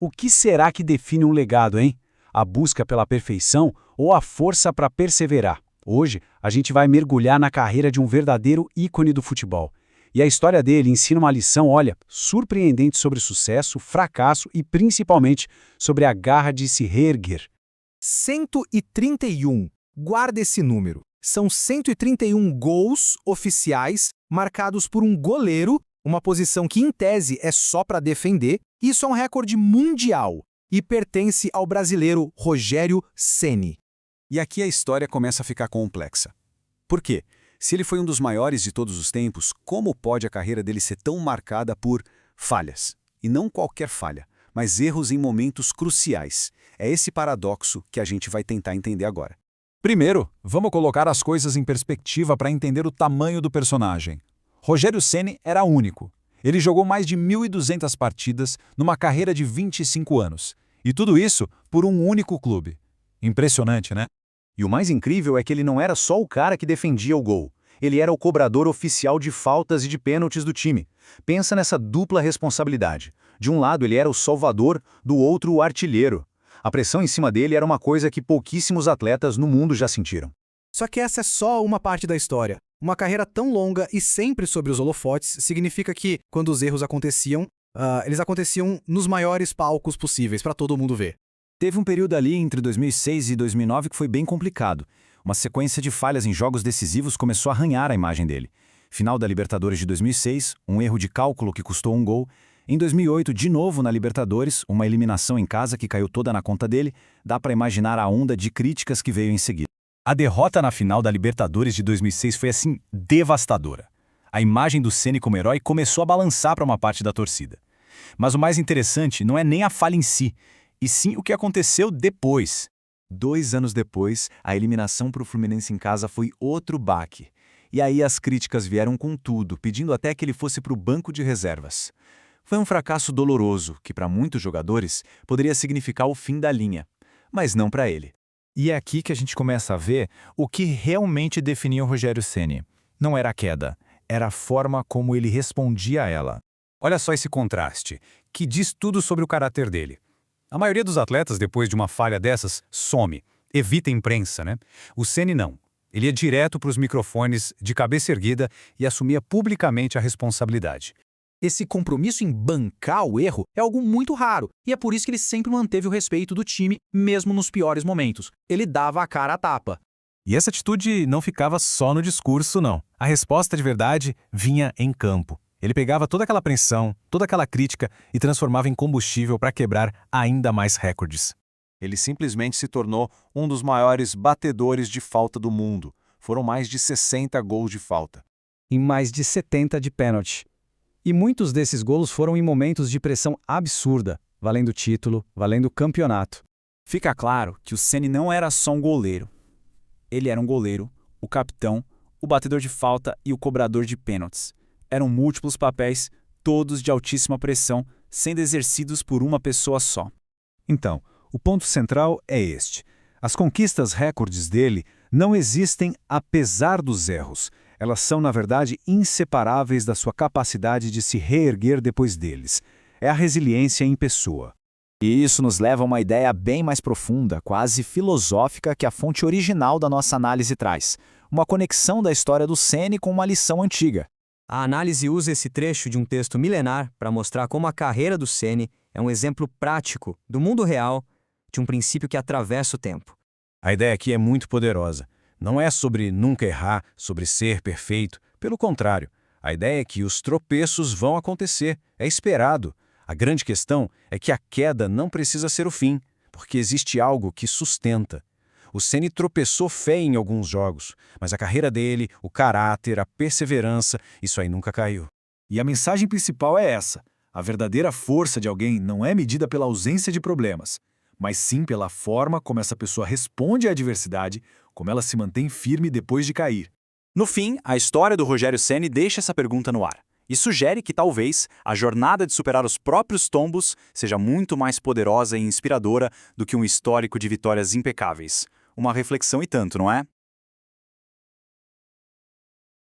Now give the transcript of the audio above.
O que será que define um legado, hein? A busca pela perfeição ou a força para perseverar? Hoje, a gente vai mergulhar na carreira de um verdadeiro ícone do futebol. E a história dele ensina uma lição, olha, surpreendente sobre sucesso, fracasso e principalmente sobre a garra de se reerguer. 131. Guarda esse número. São 131 gols oficiais marcados por um goleiro, uma posição que, em tese, é só para defender. Isso é um recorde mundial e pertence ao brasileiro Rogério Ceni. E aqui a história começa a ficar complexa. Por quê? Se ele foi um dos maiores de todos os tempos, como pode a carreira dele ser tão marcada por falhas? E não qualquer falha, mas erros em momentos cruciais. É esse paradoxo que a gente vai tentar entender agora. Primeiro, vamos colocar as coisas em perspectiva para entender o tamanho do personagem. Rogério Ceni era único. Ele jogou mais de 1.200 partidas numa carreira de 25 anos. E tudo isso por um único clube. Impressionante, né? E o mais incrível é que ele não era só o cara que defendia o gol. Ele era o cobrador oficial de faltas e de pênaltis do time. Pensa nessa dupla responsabilidade. De um lado ele era o salvador, do outro o artilheiro. A pressão em cima dele era uma coisa que pouquíssimos atletas no mundo já sentiram. Só que essa é só uma parte da história. Uma carreira tão longa e sempre sobre os holofotes significa que, quando os erros aconteciam, eles aconteciam nos maiores palcos possíveis para todo mundo ver. Teve um período ali entre 2006 e 2009 que foi bem complicado. Uma sequência de falhas em jogos decisivos começou a arranhar a imagem dele. Final da Libertadores de 2006, um erro de cálculo que custou um gol. Em 2008, de novo na Libertadores, uma eliminação em casa que caiu toda na conta dele. Dá para imaginar a onda de críticas que veio em seguida. A derrota na final da Libertadores de 2006 foi assim devastadora. A imagem do Ceni como herói começou a balançar para uma parte da torcida. Mas o mais interessante não é nem a falha em si, e sim o que aconteceu depois. 2 anos depois, a eliminação para o Fluminense em casa foi outro baque. E aí as críticas vieram com tudo, pedindo até que ele fosse para o banco de reservas. Foi um fracasso doloroso, que para muitos jogadores poderia significar o fim da linha, mas não para ele. E é aqui que a gente começa a ver o que realmente definia o Rogério Ceni. Não era a queda, era a forma como ele respondia a ela. Olha só esse contraste, que diz tudo sobre o caráter dele. A maioria dos atletas, depois de uma falha dessas, some, evita a imprensa, né? O Ceni não. Ele ia direto para os microfones, de cabeça erguida, e assumia publicamente a responsabilidade. Esse compromisso em bancar o erro é algo muito raro, e é por isso que ele sempre manteve o respeito do time, mesmo nos piores momentos. Ele dava a cara à tapa. E essa atitude não ficava só no discurso, não. A resposta de verdade vinha em campo. Ele pegava toda aquela pressão, toda aquela crítica e transformava em combustível para quebrar ainda mais recordes. Ele simplesmente se tornou um dos maiores batedores de falta do mundo. Foram mais de 60 gols de falta. E mais de 70 de pênalti. E muitos desses gols foram em momentos de pressão absurda, valendo título, valendo campeonato. Fica claro que o Ceni não era só um goleiro. Ele era um goleiro, o capitão, o batedor de falta e o cobrador de pênaltis. Eram múltiplos papéis, todos de altíssima pressão, sendo exercidos por uma pessoa só. Então, o ponto central é este. As conquistas recordes dele não existem apesar dos erros. Elas são, na verdade, inseparáveis da sua capacidade de se reerguer depois deles. É a resiliência em pessoa. E isso nos leva a uma ideia bem mais profunda, quase filosófica, que a fonte original da nossa análise traz. Uma conexão da história do Ceni com uma lição antiga. A análise usa esse trecho de um texto milenar para mostrar como a carreira do Ceni é um exemplo prático do mundo real de um princípio que atravessa o tempo. A ideia aqui é muito poderosa. Não é sobre nunca errar, sobre ser perfeito. Pelo contrário, a ideia é que os tropeços vão acontecer, é esperado. A grande questão é que a queda não precisa ser o fim, porque existe algo que sustenta. O Ceni tropeçou feio em alguns jogos, mas a carreira dele, o caráter, a perseverança, isso aí nunca caiu. E a mensagem principal é essa. A verdadeira força de alguém não é medida pela ausência de problemas, mas sim pela forma como essa pessoa responde à adversidade, como ela se mantém firme depois de cair. No fim, a história do Rogério Ceni deixa essa pergunta no ar e sugere que talvez a jornada de superar os próprios tombos seja muito mais poderosa e inspiradora do que um histórico de vitórias impecáveis. Uma reflexão e tanto, não é?